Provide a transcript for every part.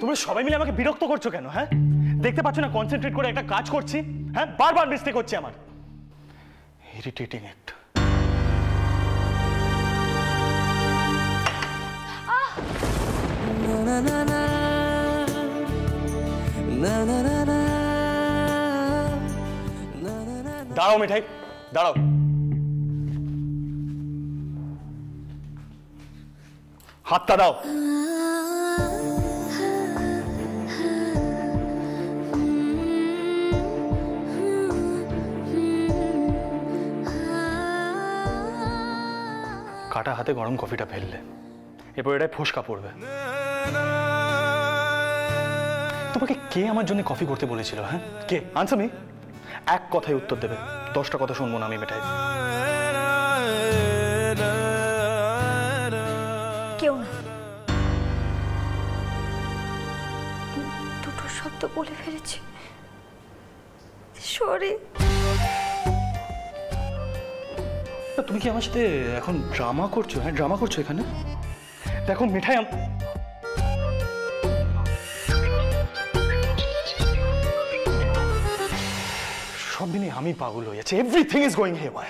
তোমরা সবাই মিলে আমাকে বিরক্ত করছো কেন? হ্যাঁ, দেখতে পাচ্ছ না কনসেন্ট্রেট করে একটা কাজ করছি? হ্যাঁ, বারবার মিস্টেক হচ্ছে আমার। ইরিটেটিং একটা। দাঁড়াও মিঠাই, দাঁড়াও। হাতটা দাও। কাটা হাতে গরম কফিটা ফেললে, এরপর এটাই ফোসকা পড়বে। তোমাকে কে আমার জন্য কফি করতে বলেছিল? হ্যাঁ, কে? Answer me. এক কথায় উত্তর দেবে, 10টা কথা শুনবো না আমি মিঠাই। কেউ না। দুটো শব্দ বলে ফেলেছি, সরি। তুমি কি আমার সাথে এখন ড্রামা করছো? হ্যাঁ, ড্রামা করছো এখানে? দেখো মিঠাই, সব দিনই আমি পাগল হয়ে যাচ্ছি। Everything is going here.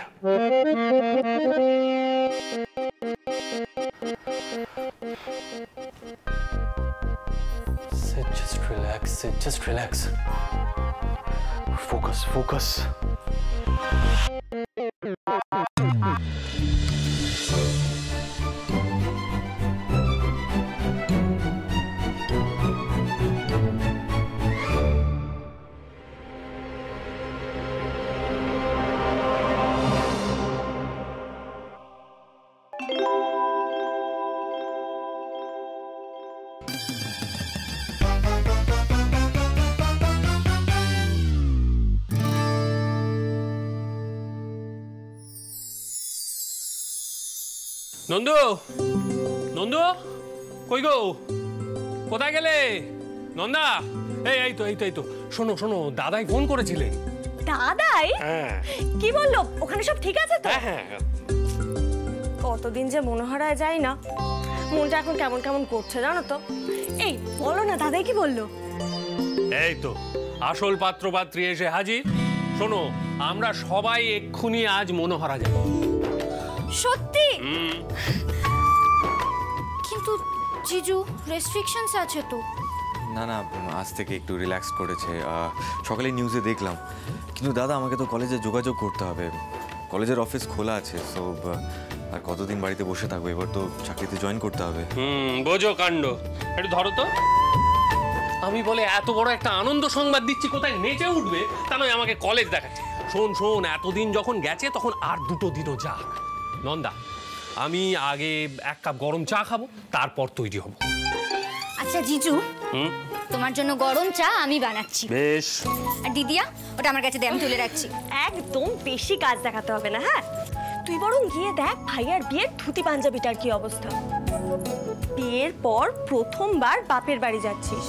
Sit, just relax. Sit, just relax. Focus, focus. Nandu, Nandu, কই গো? কোথায় গেলে নন্দা? এই তো শোনো শোনো, দাদাই ফোন করেছিলেন। দাদাই? হ্যাঁ। কি বললো? ওখানে সব ঠিক আছে তো? হ্যাঁ। কতদিন যে মনোহরায় যাই না, মনটা এখন কেমন কেমন করছে জানো তো। এই বলো না, দাদাই কি বললো? এই তো আসল পাত্র পাত্রী এসে হাজির। শোনো, আমরা সবাই এক্ষুনি আজ মনোহরা যাব। সত্যি? কিন্তু জিজু, রেস্ট্রিকশনস আছে তো। না না, আজ থেকে একটু রিল্যাক্স করেছে। সকালে নিউজে দেখলাম। কিন্তু দাদা, আমাকে তো কলেজে যোগাযোগ করতে হবে। কলেজের অফিস খোলা আছে, সো আর কতদিন বাড়িতে বসে থাকবো? এবার তো চাকরিতে জয়েন করতে হবে। বোঝো কাণ্ড। একটু ধরো তো। আমি বলে এত বড় একটা আনন্দ সংবাদ দিচ্ছি, কোথায় নেচে উঠবে, তা নয় আমাকে কলেজ দেখাচ্ছে। শোন, এতদিন যখন গেছে তখন আর 2 দিনও যাক। নন্দা, আমি আগে 1 কাপ গরম চা খাবো, তারপর তৈরি হব। আচ্ছা জিজু, তোমার জন্য গরম চা আমি বানাচ্ছি। বেশ। আর দিদিয়া, ওটা আমার কাছে দে, আমি তুলে রাখছি। একদম বেশি কাজ দেখাতে হবে না। হ্যাঁ, তুই বরং গিয়ে দেখ ভাইয়ার বিয়ের ধুতি পাঞ্জাবিটার কি অবস্থা। বিয়ের পর প্রথমবার বাপের বাড়ি যাচ্ছিস,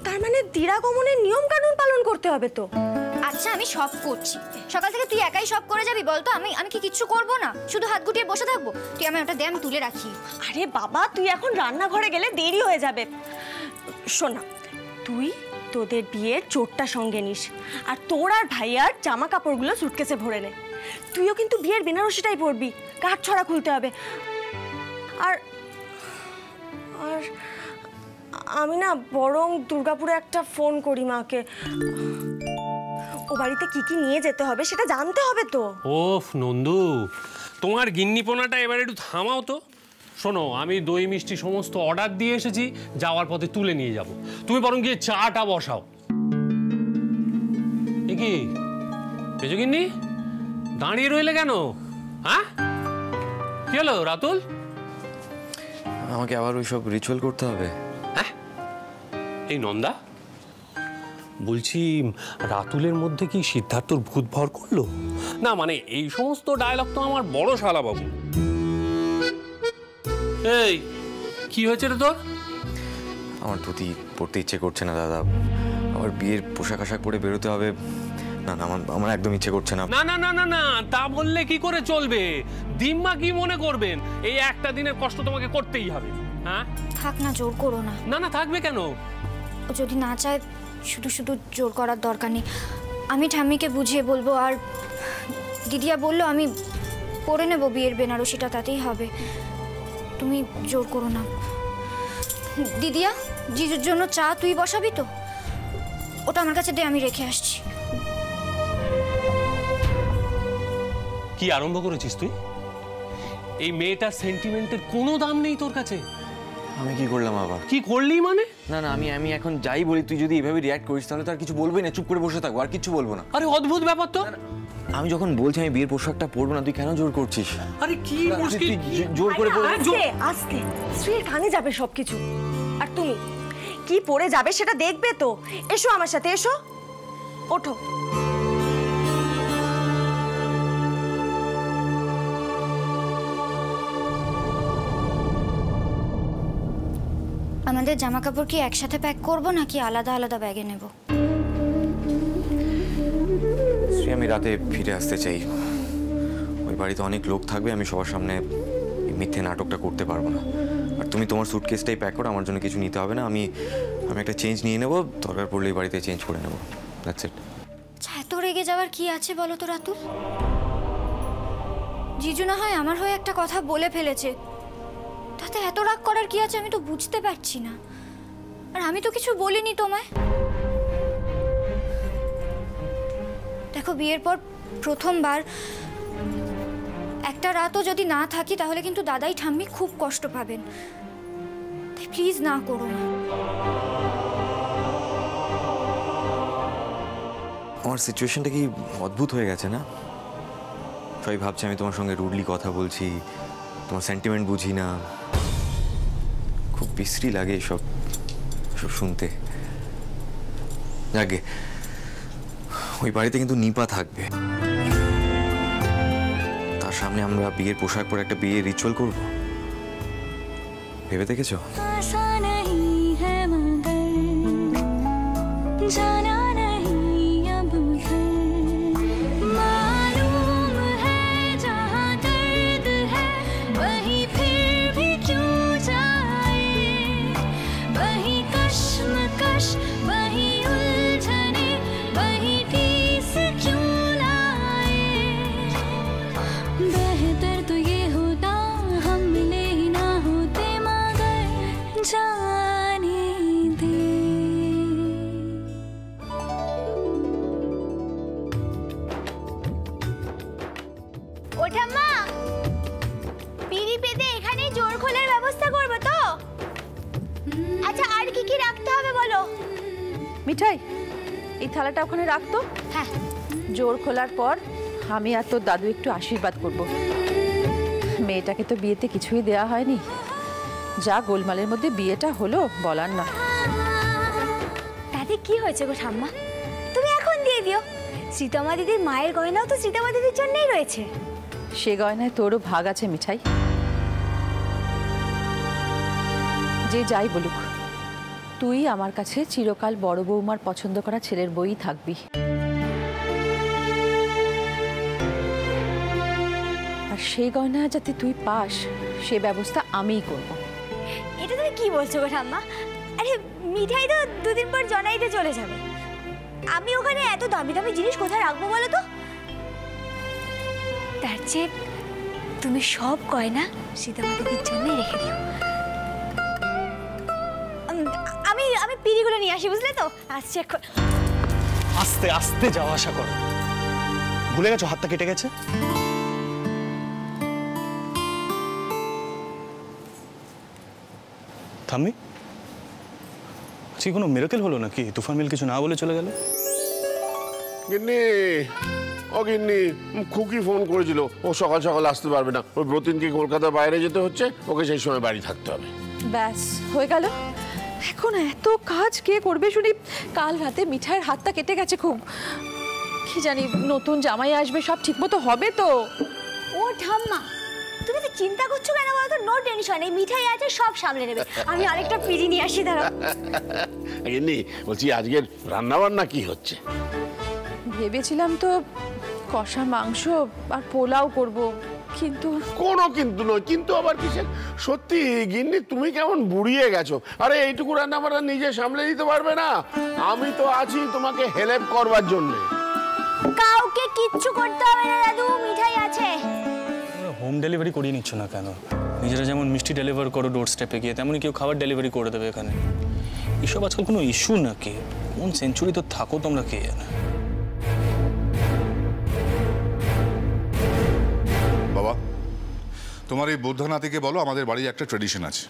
তার মানে দিরাগমনের নিয়ম কানুন পালন করতে হবে তো। আচ্ছা, আমি সব করছি। সকাল থেকে তুই একাই সব করে যাবি বলতো? আমি কি কিচ্ছু করবো না? শুধু হাত গুটিয়ে বসে থাকবো? তুই আমি ওটা দে, আমি তুলে রাখি। আরে বাবা, তুই এখন রান্নাঘরে গেলে দেরি হয়ে যাবে। শোনা, তুই তোদের বিয়ের চোটটা সঙ্গে নিস, আর তোর আর ভাইয়ার জামা কাপড়গুলো সুটকেসে ভরে নে। তুইও কিন্তু বিয়ের বেনারসিটাই পরবি, কাঠ ছড়া খুলতে হবে। আর আর আমি না বরং দুর্গাপুরে একটা ফোন করি মাকে। ও বাড়িতে কি কি নিয়ে যেতে হবে সেটা জানতে হবে তো। ওফ নন্দু, তোমার গিন্নিপোনাটা এবার একটু থামাও তো। শোনো, আমি দই মিষ্টি সমস্ত অর্ডার দিয়ে এসেছি, যাওয়ার পথে তুলে নিয়ে যাব। তুমি বরং গিয়ে চাটা বসাও। এ কি পেজো গিন্নি, দাঁড়িয়ে রইলে কেন? হ্যাঁ, কি হলো রাতুল? আমাকে আবার ওইসব রিচুয়াল করতে হবে? হ্যাঁ, এই নন্দা বলছি, রাতুলের মধ্যে কি সিদ্ধার্থর ভূত ভর করলো? না মানে এই সমস্ত ডায়লগ তো আমার বড় শালা বাবু। এই কি হয়েছে রে তোর? আমার ধুতি পরতে ইচ্ছে করছে না দাদা। আমার বিয়ের পোশাক আশাক পরে বেরোতে হবে। না না, আমার একদম ইচ্ছে করছে না। না না না না না, তা বললে কি করে চলবে? দিম্মা কি মনে করবেন? এই একটা দিনের কষ্ট তোমাকে করতেই হবে। হ্যাঁ থাক না, জোর করো না। না না থাকবে কেন? ও যদি না চায় শুধু শুধু জোর করার দরকার নেই। আমি ঠাম্মিকে বুঝিয়ে বলবো। আর দিদিয়া বললো আমি পরে নেবো বিয়ের বেনারসিটা, তাতেই হবে। তুমি জোর করো না। দিদিয়া, জিজুর জন্য চা তুই বসাবি তো? ওটা আমার কাছে দে, আমি রেখে আসছি। কি আরম্ভ করেছিস তুই? এই মেয়েটার সেন্টিমেন্টের কোনো দাম নেই তোর কাছে। আমি কি করলাম আবার? কি করলি মানে? না না, আমি এখন যাই বলি, তুই যদি এভাবে রিয়াক্ট করিস তাহলে তো আর কিছু বলবি না, চুপ করে বসে থাকবো, আর কিছু বলবো না। আরে অদ্ভুত ব্যাপার তো। আমি যখন বলছি আমি বিয়ের পোশাকটা পরবো না, তুই কেন জোর করছিস? আরে কি মুশকিল, জোর করে পরবি? আস্তে আস্তে স্ত্রীর কানে যাবে সবকিছু। আর তুমি কি পরে যাবে সেটা দেখবে তো। এসো আমার সাথে, এসো, ওঠো। আমাদের জামা কাপড় কি একসাথে প্যাক করবো নাকি আলাদা আলাদা ব্যাগে নেব? শ্রী, আমি রাতে ফিরে আসতে চাই। ওই বাড়িতে অনেক লোক থাকবে, আমি সবার সামনে মিথ্যে নাটকটা করতে পারবো না। আর তুমি তোমার সুটকেসটাই প্যাক করো, আমার জন্য কিছু নিতে হবে না। আমি একটা চেঞ্জ নিয়ে নেবো, দরকার পড়লে এই বাড়িতে চেঞ্জ করে নেবো। That's it. এত রেগে যাওয়ার কি আছে বলো তো রাতুল? জিজু না হয় আমার হয়ে একটা কথা বলে ফেলেছে, তাতে এত রাগ করার কি আছে আমি তো বুঝতে পারছি না। আর আমি তো কিছু বলিনি তোমায়। দেখো, বিয়ের পর প্রথমবার একটা রাতও যদি না থাকি তাহলে কিন্তু দাদাই ঠাম্মি খুব কষ্ট পাবেন। তাই প্লিজ না করো না। আমার সিচুয়েশনটা কি অদ্ভুত হয়ে গেছে না? সবাই ভাবছে আমি তোমার সঙ্গে রুডলি কথা বলছি, তোমার সেন্টিমেন্ট বুঝি না। খুব বিশ্রী লাগে এসব শুনতে। যাকে ওই বাড়িতে কিন্তু নিপা থাকবে, তার সামনে আমরা বিয়ের পোশাক পরে একটা বিয়ের রিচুয়াল করব। ভেবে দেখেছো? মিঠাই, এই থালাটা ওখানে রাখতো। হ্যাঁ। জোর খোলার পর আমি আর তোর দাদু একটু আশীর্বাদ করব। মেয়েটাকে তো বিয়েতে কিছুই দেয়া হয়নি, যা গোলমালের মধ্যে বিয়েটা হলো বলার না। তাতে কি হয়েছে গো ঠাম্মা? তুমি এখন দিয়ে দিও। সীতামা দিদির মায়ের গয়নাও তো সীতামা দিদির জন্যই রয়েছে। সে গয়নায় তোরও ভাগ আছে মিঠাই। যে যাই বলুক, তুই আমার কাছে চিরকাল বড় বৌমার পছন্দ করা ছেলের বই থাকবি। আর সেই গয়না যাতে তুই পাস সে ব্যবস্থা আমিই করব। এটা তুমি কি বলছো গো ঠাম্মা? আরে মিঠাই তো দুদিন পর জনাইতে চলে যাবে। আমি ওখানে এত দামি দামি জিনিস কোথায় রাখবো বলো তো? তার চেয়ে তুমি সব গয়না সীতামা দিদির জন্য রেখে দিও। আমি পিড়িগুলো নিয়ে আসি, বুঝলে তো? আসছে এখন। আস্তে আস্তে যাওয়া আসা করো। ভুলে গেছো হাতটা কেটে গেছে? থামি, আজকে কোনো মিরাকেল হলো নাকি? তুফান মিল কিছু না বলে চলে গেল? গিন্নি, ও গিন্নি, খুকি ফোন করেছিল, ও সকাল সকাল আসতে পারবে না। ওই ব্রতিনকে কলকাতার বাইরে যেতে হচ্ছে, ওকে সেই সময় বাড়ি থাকতে হবে। ব্যাস হয়ে গেল। এখন এত কাজ কে করবে শুনি? কাল রাতে মিঠাইয়ের হাতটা কেটে গেছে খুব। কি জানি নতুন জামাই আসবে, সব ঠিকমতো হবে তো? ও ঠাম্মা, তুমি তো চিন্তা করছো কেন বলো তো? নো টেনশন, এই মিঠাই আছে, সব সামলে নেবে। আমি আরেকটা পিড়ি নিয়ে আসি, দাঁড়াও। গিন্নি, বলছি আজকের রান্না বান্না কি হচ্ছে? ভেবেছিলাম তো কষা মাংস আর পোলাও করব, কিন্তু কোনো কিন্তু নয়, কিন্তু আবার কিসের? সত্যি গিন্নি তুমি কেমন বুড়িয়ে গেছো। আরে এইটুকু রান্না বান্না নিজে সামলে দিতে পারবে না? আমি তো আছি তোমাকে হেল্প করবার জন্য। কাউকে কিচ্ছু করতে হবে না দাদু, মিঠাই আছে। হোম ডেলিভারি করিয়ে নিচ্ছ না কেন? নিজেরা যেমন মিষ্টি ডেলিভার করো ডোর স্টেপে গিয়ে, তেমনই কেউ খাবার ডেলিভারি করে দেবে এখানে। এসব আজকাল কোনো ইস্যু নাকি? কোন সেঞ্চুরি তো থাকো তোমরা, কে জানে। বাবা, তোমার এই বৌদ্ধ নাতিকে বলো আমাদের বাড়ির একটা ট্রেডিশন আছে।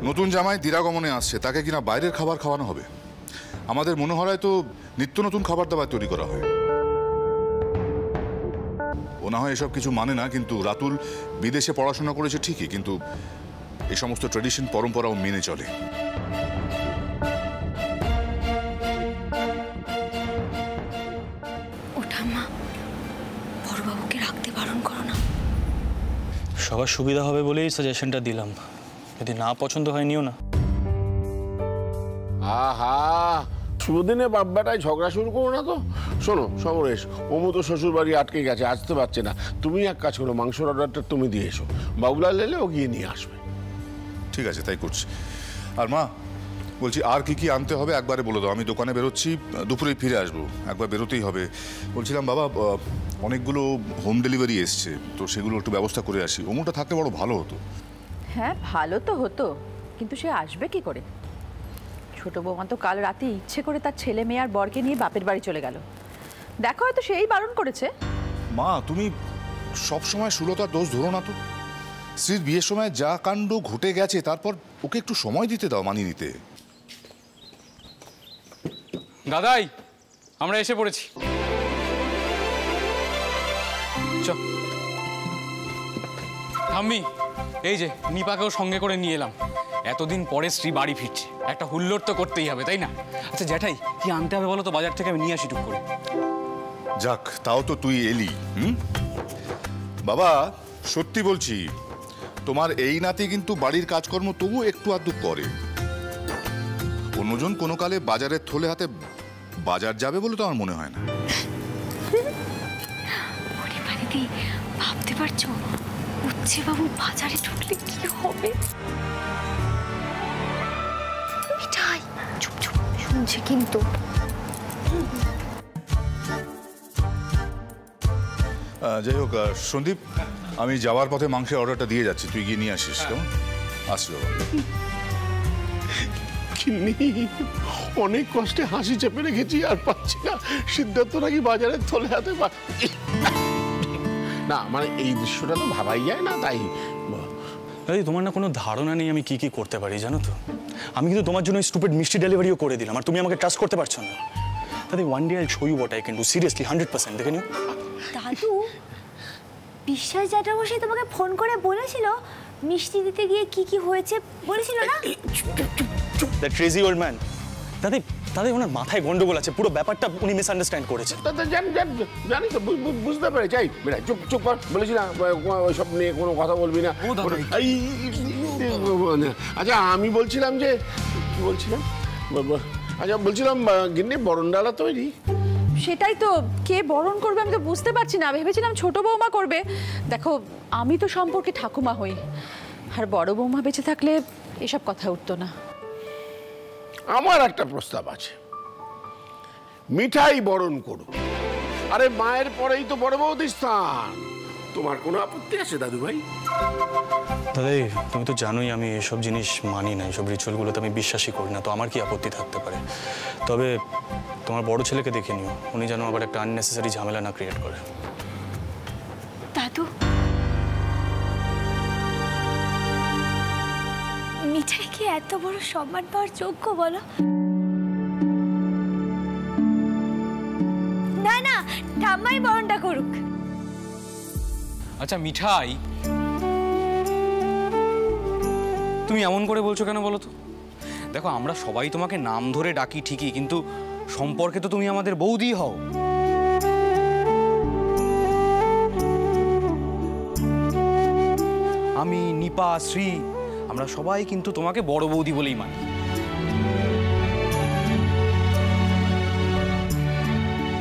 নতুন জামাই দিরাগমনে আসছে, তাকে কিনা বাইরের খাবার খাওয়ানো হবে। আমাদের মনে হয় তো নিত্য নতুন খাবার দাবার তৈরি করা হয়। ও না হয় এসব কিছু মানে না, কিন্তু রাতুল বিদেশে পড়াশোনা করেছে ঠিকই, কিন্তু এই সমস্ত ট্রেডিশন পরম্পরাও মেনে চলে। ওঠা মা, বড়বাবুকে রাখতে বারণ করো না। সবার সুবিধা হবে বলেই সাজেশনটা দিলাম, যদি না পছন্দ হয় নিও না। আহা, শুভদিনে বাপ বেটায় ঝগড়া শুরু করো না তো। শোনো সমরেশ, অমু তো শ্বশুর বাড়ি আটকে গেছে, আসতে পারছে না। তুমি এক কাজ করো, মাংসর অর্ডারটা তুমি দিয়ে এসো, বাবুলাল এলে ও গিয়ে নিয়ে আসবে। ঠিক আছে, তাই করছি। আর মা বলছি, আর কি কি আনতে হবে একবারে বলে দাও। আমি দোকানে বেরোচ্ছি, দুপুরেই ফিরে আসবো, একবার বেরোতেই হবে। বলছিলাম বাবা, অনেকগুলো হোম ডেলিভারি এসছে, তো সেগুলো একটু ব্যবস্থা করে আসি। অমুটা থাকলে বড় ভালো হতো। হ্যাঁ, ভালো তো হতো, কিন্তু সে আসবে কি করে? ছোট বৌমা তো কাল রাতে ইচ্ছে করে তার ছেলে মেয়ে আর বরকে নিয়ে বাপের বাড়ি চলে গেল। দেখো, হয়তো সেই বারণ করেছে। মা, তুমি সবসময় সুলতার দোষ ধরো না তো। স্ত্রীর বিয়ের সময় যা কাণ্ড ঘটে গেছে, তারপর ওকে একটু সময় দিতে দাও মানিয়ে নিতে। দাদাই, আমরা এসে পড়েছি। চল ঠাম্মি, এই যে নিপাকেও সঙ্গে করে নিয়ে এলাম। এতদিন পরে স্ত্রী বাড়ি ফিরছে, একটা হুল্লোড় তো করতেই হবে, তাই না? আচ্ছা জ্যাঠাই, কি আনতে হবে বলো তো বাজার থেকে, আমি নিয়ে আসি টুক করে। যাক, তাও তো তুই এলি। বাবা, সত্যি বলছি, তোমার এই নাতি কিন্তু বাড়ির কাজকর্ম তবু একটু আধটু করে। অন্যজন কোনো কালে বাজারের থলে হাতে বাজার যাবে বলে তো আমার মনে হয় না। ভাবতে পারছো উচ্ছে বাবু বাজারে ঢুকলে কি হবে? মিঠাই, চুপ চুপ, শুনছে কিন্তু। যাই হোক সন্দীপ, আমি যাওয়ার পথে মাংসের অর্ডারটা দিয়ে যাচ্ছি, তুই গিয়ে নিয়ে আসিস। কেমন? আসছি বাবা। অনেক কষ্টে হাসি চেপে রেখেছি, আর পাচ্ছি না। সিদ্ধার্থ নাকি বাজারের থলে হাতে না, মানে এই দৃশ্যটা তো ভাবাই যায় না। তাই দাদি, তোমার না কোনো ধারণা নেই আমি কি কি করতে পারি, জানো তো? আমি কিন্তু তোমার জন্য স্টুপিড মিষ্টি ডেলিভারিও করে দিলাম, আর তুমি আমাকে ট্রাস্ট করতে পারছো না। দাদি, one day I show you what I can do, seriously 100%। দেখে নিও। দাদু, বিশ্বাস জ্যাঠামশাই তোমাকে ফোন করে বলেছিল মিষ্টি দিতে গিয়ে কি কি হয়েছে, বলেছিল না? That crazy old man. দাদি, দাদি ওনার মাথায় গন্ডগোল আছে, পুরো ব্যাপারটা উনি মিসআন্ডারস্ট্যান্ড করেছেন। জানি তো, বুঝতে পেরেছি। চুপ চুপ কর, বলেছি না ওইসব নিয়ে কোনো কথা বলবি না। আচ্ছা, আমি বলছিলাম যে, কি বলছিলাম? আচ্ছা, বলছিলাম গিন্নি বরণডালা তৈরি। সেটাই তো, কে বরণ করবে আমি তো বুঝতে পারছি না। ভেবেছিলাম ছোট বৌমা করবে। দেখো, আমি তো সম্পর্কে ঠাকুমা হই, আর বড় বৌমা বেঁচে থাকলে এসব কথা উঠতো না। আমার একটা প্রস্তাব আছে, মিঠাই বরণ করো। আরে মায়ের পরেই তো বড় বৌদির স্থান। তোমার কোনো আপত্তি আছে দাদু ভাই? দাদি, তুমি তো জানোই আমি এসব জিনিস মানি না, এসব রিচুয়ালগুলোতে আমি বিশ্বাসই করি না, তো আমার কি আপত্তি থাকতে পারে? তবে তোমার বড় ছেলেকে দেখে নিও, উনি যেন আবার একটা আননেসেসারি ঝামেলা না ক্রিয়েট করে। দাদু, মিঠাই কি এত বড় সম্মান পাওয়ার যোগ্য বলো? না না, ঠাম্মাই বরণটা করুক। আচ্ছা মিঠাই, তুমি এমন করে বলছো কেন বলো তো? দেখো, আমরা সবাই তোমাকে নাম ধরে ডাকি ঠিকই, কিন্তু সম্পর্কে তো তুমি আমাদের বৌদি হও। আমি, নিপা, শ্রী, আমরা সবাই কিন্তু তোমাকে বড় বৌদি বলেই মানি।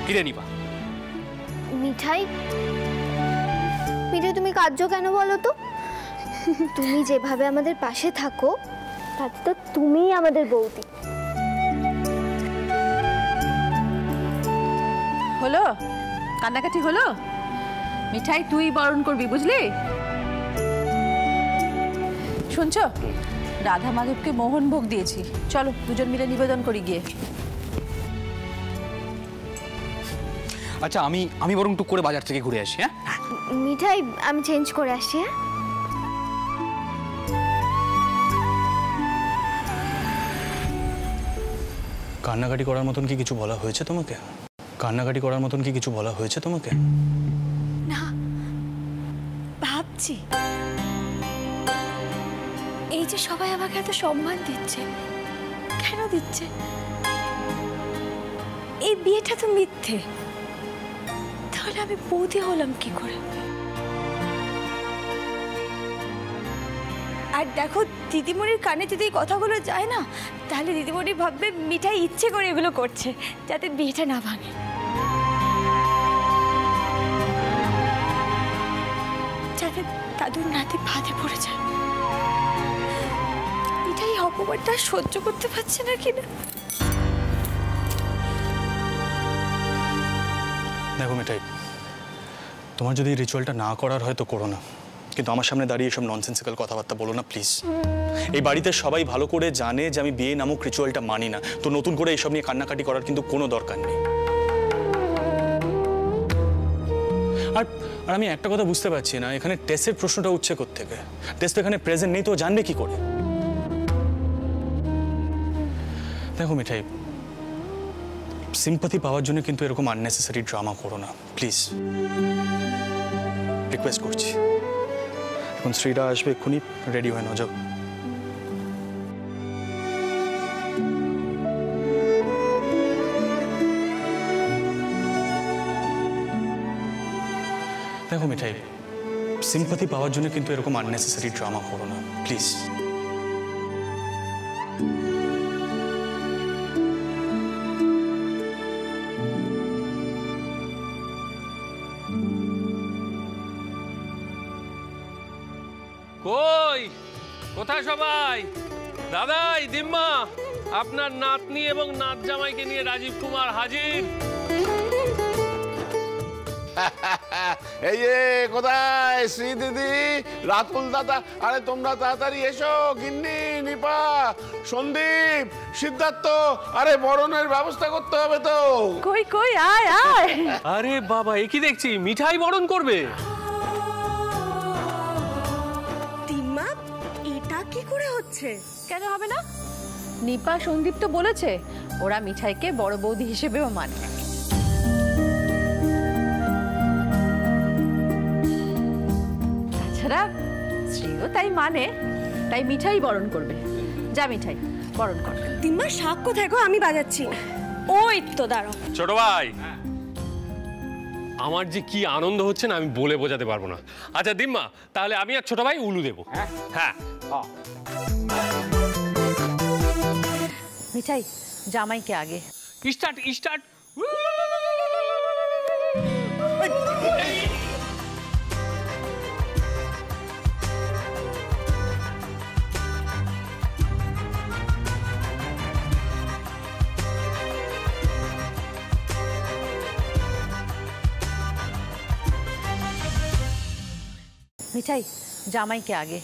কিরে নিপা? মিঠাই, মিঠাই তুমি কাঁদছো কেন বলো তো? তুমি যেভাবে আমাদের পাশে থাকো তাতে তো তুমিই আমাদের বৌদি। হলো কান্নাকাটি হলো? মিঠাই তুই বরণ করবি, বুঝলি? শুনছো, রাধা মাধবকে মোহনভোগ দিয়েছি, চলো দুজন মিলে নিবেদন করি গিয়ে। আচ্ছা আমি বরং টুক করে বাজার থেকে ঘুরে আসি। হ্যাঁ মিঠাই, আমি চেঞ্জ করে আসছি। হ্যাঁ, কান্নাকাটি করার মতন কি কিছু বলা হয়েছে তোমাকে? কান্নাকাটি করার মতন কি কিছু বলা হয়েছে তোমাকে? না, ভাবছি এই যে সবাই আমাকে এত সম্মান দিচ্ছে, কেন দিচ্ছে? এই বিয়েটা তো মিথ্যে, তাহলে আমি বৌদি হলাম কি করে? আর দেখো, দিদিমণির কানে যদি এই কথাগুলো যায় না, তাহলে দিদিমণি ভাববে মিঠাই ইচ্ছে করে এগুলো করছে যাতে বিয়েটা না ভাঙে। যাতে দাদুর নাতি ফাঁদে পড়ে যায়। মিঠাই অপমানটা সহ্য করতে পারছে না কিনা। দেখো মিঠাই, তোমার যদি রিচুয়ালটা না করার হয় তো করো না, কিন্তু আমার সামনে দাঁড়িয়ে এসব ননসেন্সিক্যাল কথাবার্তা বলো না প্লিজ। এই বাড়িতে সবাই ভালো করে জানে যে আমি বিয়ে নামক রিচুয়ালটা মানি না, তো নতুন করে এইসব নিয়ে কান্নাকাটি করার কিন্তু কোনো দরকার নেই। আর আমি একটা কথা বুঝতে পারছি না, এখানে টেসের প্রশ্নটা উঠছে কোত্থেকে? টেস তো এখানে প্রেজেন্ট নেই, তো জানবে কি করে? দেখো মিঠাই, সিম্পাথি পাওয়ার জন্য কিন্তু এরকম আননেসেসারি ড্রামা করো না প্লিজ, রিকোয়েস্ট করছি। এখন শ্রীরা আসবে, এক্ষুনি রেডি হয়ে নাও, যাও। দেখো মিঠাই, সিম্পাথি পাওয়ার জন্য কিন্তু এরকম আননেসেসারি ড্রামা করো না প্লিজ। কই কোথায় সবাই? দাদাই, দিম্মা, আপনার নাতনি এবং নাত জামাইকে নিয়ে রাজীব কুমার হাজির। এই যে কোথায় শ্রী দিদি, রাতুল দাদা, আরে তোমরা তাড়াতাড়ি এসো। গিন্নি, নিপা, সন্দীপ, সিদ্ধার্থ, আরে বরণের ব্যবস্থা করতে হবে তো। কই কই, আয় আয়। আরে বাবা, এ কি দেখছি, মিঠাই বরণ করবে? দিম্মা, এটা কি করে হচ্ছে? কেন হবে না? নিপা সন্দীপ তো বলেছে ওরা মিঠাইকে বড় বৌদি হিসেবেও মানে। তাছাড়া শ্রীও তাই মানে, তাই মিঠাই বরণ করবে। যা মিঠাই বরণ কর। দিম্মা, শাক কোথায় গো? আমি বাজাচ্ছি। ওই তো, দাঁড়াও। ছোট ভাই, আমার যে কি আনন্দ হচ্ছে না, আমি বলে বোঝাতে পারবো না। আচ্ছা দিম্মা, তাহলে আমি আর ছোট ভাই উলু দেবো। হ্যাঁ, মিঠাই, জামাইকে আগে। Start start. মিঠাই, জামাইকে আগে।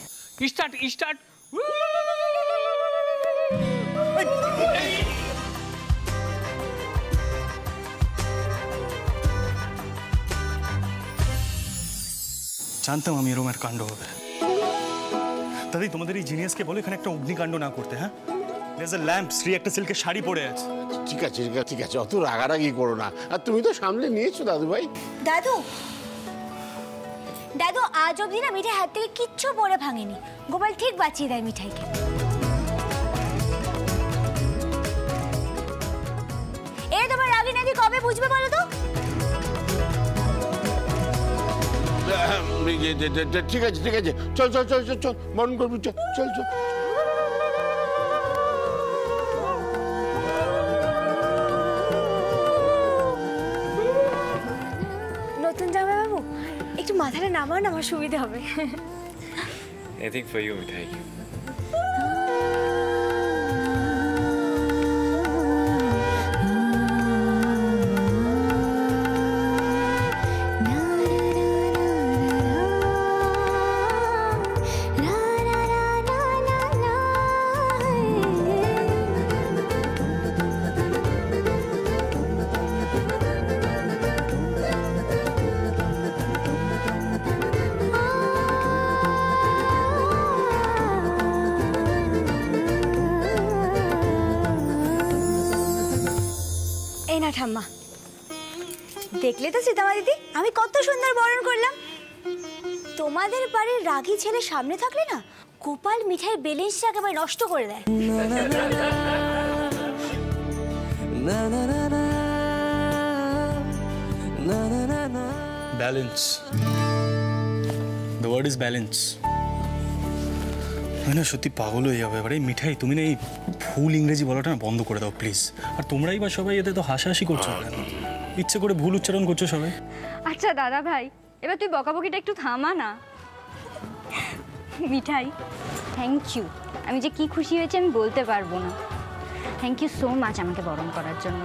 Start start. জানতাম আমি এরকম একটা কাণ্ড হবে। দাদি, তোমাদের এই জিনিয়াসকে বলো এখানে একটা অগ্নিকাণ্ড না করতে। হ্যাঁ, there's a lamp, শ্রী একটা সিল্কের শাড়ি পরে আছে। ঠিক আছে ঠিক আছে ঠিক আছে, অত রাগারাগি করো না। আর তুমি তো সামলে নিয়েছো দাদু ভাই। দাদু, দাদু আজ অবধি না মিঠাই হাত থেকে কিচ্ছু পরে ভাঙেনি। গোপাল ঠিক বাঁচিয়ে দেয় মিঠাইকে। এ তোমার রাগি নাকি কবে বুঝবে বলো তো? ঠিক আছে ঠিক আছে, চল চল চল চল চল, মন করবি, চল চল চল। নতুন মাথাটা নামান, আমার সুবিধা হবে। এথিং ফর ইউ মিঠাই। এই না ঠাম্মা, দেখলে তো সীতামা দিদি আমি কত সুন্দর বরণ করলাম। তোমাদের বাড়ির রাগী ছেলে সামনে থাকলে না গোপাল মিঠাইয়ের ব্যালেন্সটা একেবারে নষ্ট করে দেয়। Balance, the word is balance. আমি না সত্যি পাগল হয়ে যাবে এবারে। মিঠাই, তুমি না এই ভুল ইংরেজি বলাটা না বন্ধ করে দাও প্লিজ। আর তোমরাই বা সবাই এতে তো হাসাহাসি করছো কেন? ইচ্ছে করে ভুল উচ্চারণ করছো সবাই। আচ্ছা দাদা ভাই, এবার তুই বকাবকিটা একটু থামা না। মিঠাই, থ্যাংক ইউ। আমি যে কি খুশি হয়েছি আমি বলতে পারবো না। থ্যাংক ইউ সো মাচ আমাকে বরণ করার জন্য।